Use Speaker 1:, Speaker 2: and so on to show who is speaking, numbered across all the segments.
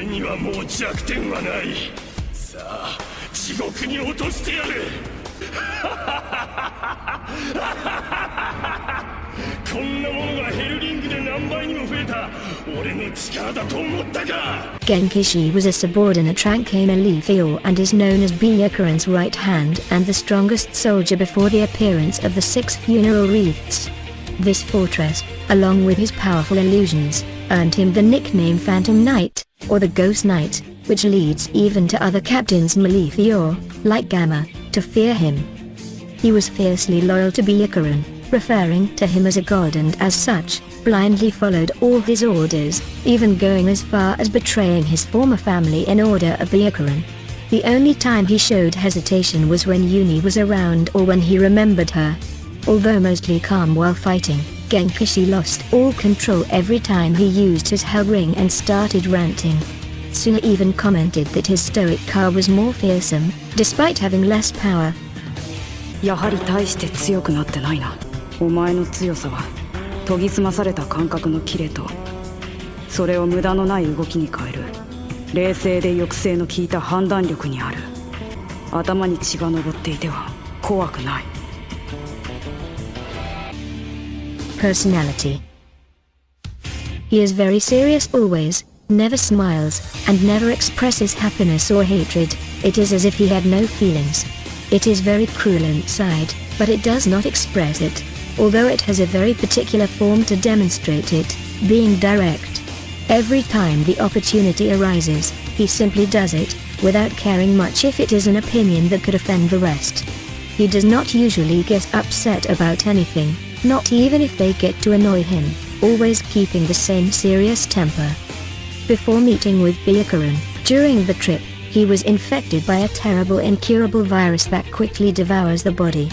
Speaker 1: にはもう弱点はない。さあ、地獄に落としてやる。こんなものがヘルリングで何倍にも増えた俺の力だと思ったか。
Speaker 2: Genkishi was a subordinate rank Malefior and is known as Byakuran's right hand and the strongest soldier before the appearance of the 6 funeral wreaths. This fortress, along with his powerful illusions, earned him the nickname Phantom Knight, or the Ghost Knight, which leads even to other captains Malefior, like Gamma, to fear him. He was fiercely loyal to Byakuran, referring to him as a god and as such, blindly followed all his orders, even going as far as betraying his former family in order of Byakuran. The only time he showed hesitation was when Uni was around or when he remembered her. Although mostly calm while fighting, Genkishi lost all control every time he used his hell ring and started ranting. Suna even commented that his stoic car was more fearsome, despite having less power.
Speaker 3: やはり大して強くなってないな。お前の強さは研ぎ澄まされた感覚のキレとそれを無駄のない動きに変える冷静で抑制の効いた判断力にある。頭に血が上っていては怖くない。
Speaker 2: Personality. He is very serious always, never smiles, and never expresses happiness or hatred. It is as if he had no feelings. It is very cruel inside, but it does not express it, although it has a very particular form to demonstrate it, being direct. Every time the opportunity arises, he simply does it, without caring much if it is an opinion that could offend the rest. He does not usually get upset about anything, not even if they get to annoy him, always keeping the same serious temper. Before meeting with Byakuran, during the trip, he was infected by a terrible incurable virus that quickly devours the body.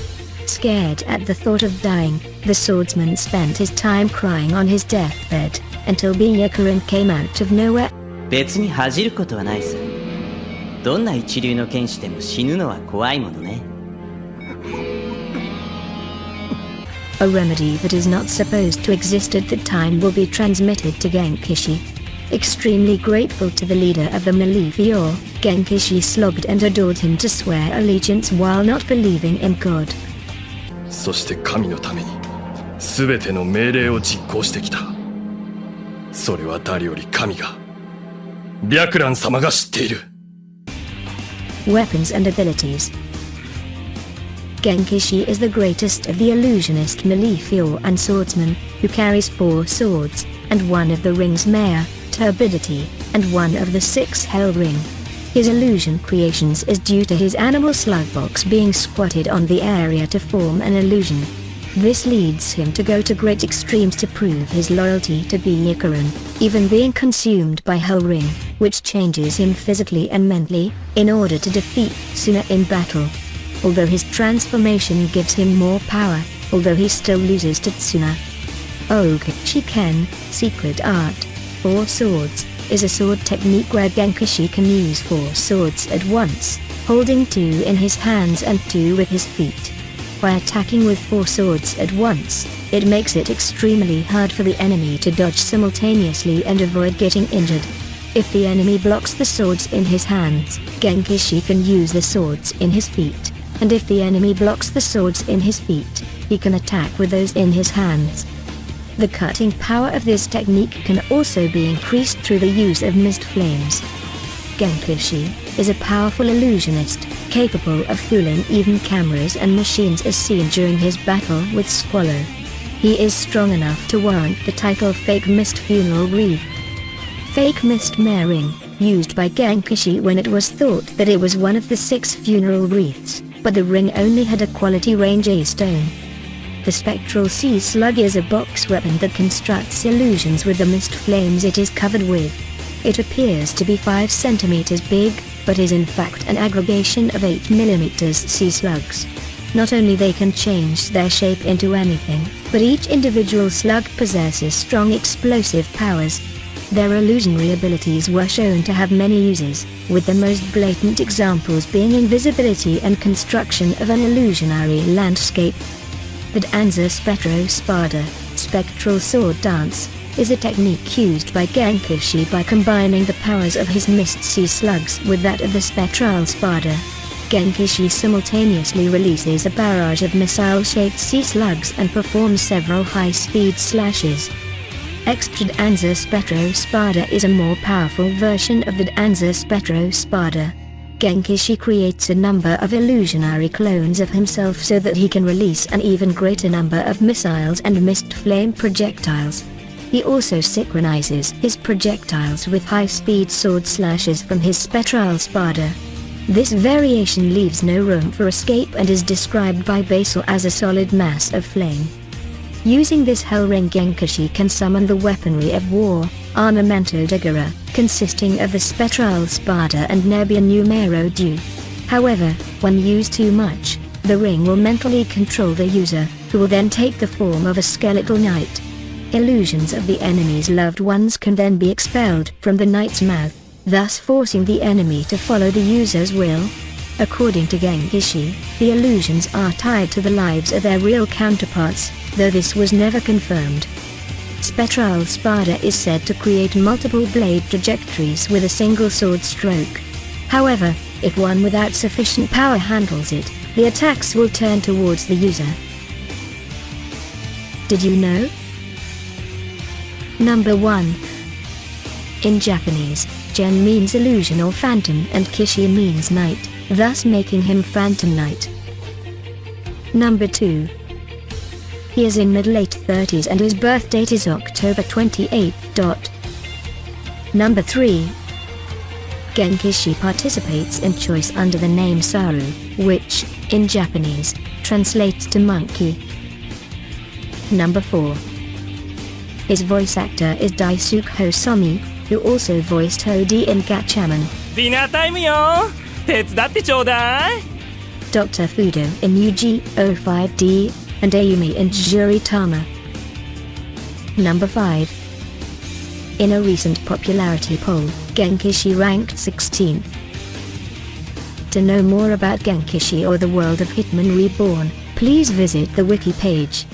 Speaker 2: Scared at the thought of dying, the swordsman spent his time crying on his deathbed, until Byakuran came out of nowhere.
Speaker 4: 別に恥じることはないさ。どんな一流の剣士でも死ぬのは怖いものね。
Speaker 2: A remedy that is not supposed to exist at the time will be transmitted to Genkishi. Extremely grateful to the leader of the Malefior, Genkishi slogged and adored him to swear allegiance while not believing in God.
Speaker 1: そして神のために全ての命令を実行してきた。それは誰より神が、白蘭様が知っている。
Speaker 2: Weapons and abilities. Genkishi is the greatest of the illusionist Malefior and swordsmen, who carries 4 swords, and 1 of the ring's mare, turbidity, and 1 of the 6 hell ring. His illusion creations is due to his animal slug box being squatted on the area to form an illusion. This leads him to go to great extremes to prove his loyalty to Byakuran, even being consumed by hell ring, which changes him physically and mentally, in order to defeat Suna in battle. Although his transformation gives him more power, although he still loses to Tsuna. Shiken, Secret Art, 4 Swords, is a sword technique where Genkishi can use 4 swords at once, holding 2 in his hands and 2 with his feet. By attacking with 4 swords at once, it makes it extremely hard for the enemy to dodge simultaneously and avoid getting injured. If the enemy blocks the swords in his hands, Genkishi can use the swords in his feet, and if the enemy blocks the swords in his feet, he can attack with those in his hands. The cutting power of this technique can also be increased through the use of mist flames. Genkishi is a powerful illusionist, capable of fooling even cameras and machines as seen during his battle with Squallow. He is strong enough to warrant the title Fake Mist Funeral Wreath. Fake Mist Mare Ring, used by Genkishi when it was thought that it was one of the 6 funeral wreaths, but the ring only had a quality range A stone. The spectral sea slug is a box weapon that constructs illusions with the mist flames it is covered with. It appears to be 5 centimeters big, but is in fact an aggregation of 8 millimeters sea slugs. Not only they can change their shape into anything, but each individual slug possesses strong explosive powers. Their illusionary abilities were shown to have many uses, with the most blatant examples being invisibility and construction of an illusionary landscape. The Danza Spectro Spada, Spectral Sword Dance, is a technique used by Genkishi by combining the powers of his mist sea slugs with that of the spectral spada. Genkishi simultaneously releases a barrage of missile-shaped sea slugs and performs several high-speed slashes. Extra Danza Spectro Spada is a more powerful version of the Danza Spectro Spada. Genkishi creates a number of illusionary clones of himself so that he can release an even greater number of missiles and mist flame projectiles. He also synchronizes his projectiles with high-speed sword slashes from his spectral spada. This variation leaves no room for escape and is described by Basel as a solid mass of flame. Using this Hellring, Genkishi can summon the weaponry of war, Armamento Dagura, consisting of the spectral spada and Nebia Numero 2. However, when used too much, the ring will mentally control the user, who will then take the form of a skeletal knight. Illusions of the enemy's loved ones can then be expelled from the knight's mouth, thus forcing the enemy to follow the user's will. According to Genkishi, the illusions are tied to the lives of their real counterparts, though this was never confirmed. Spectral Spada is said to create multiple blade trajectories with a single sword stroke. However, if one without sufficient power handles it, the attacks will turn towards the user. Did you know? Number 1. In Japanese, Gen means illusion or phantom and Kishi means knight, thus making him Phantom Knight. Number 2. He is in mid-late 30s and his birth date is October 28. Number 3. Genkishi participates in choice under the name Saru, which, in Japanese, translates to monkey. Number 4. His voice actor is Daisuke Hosomi, who also voiced Hody in Gatchaman.
Speaker 5: ディナータイムよ。手伝ってちょうだい。
Speaker 2: Dr. Fudo in UG05D, and Ayumi in Juritama. Number 5. In a recent popularity poll, Genkishi ranked 16th. To know more about Genkishi or the world of Hitman Reborn, please visit the wiki page.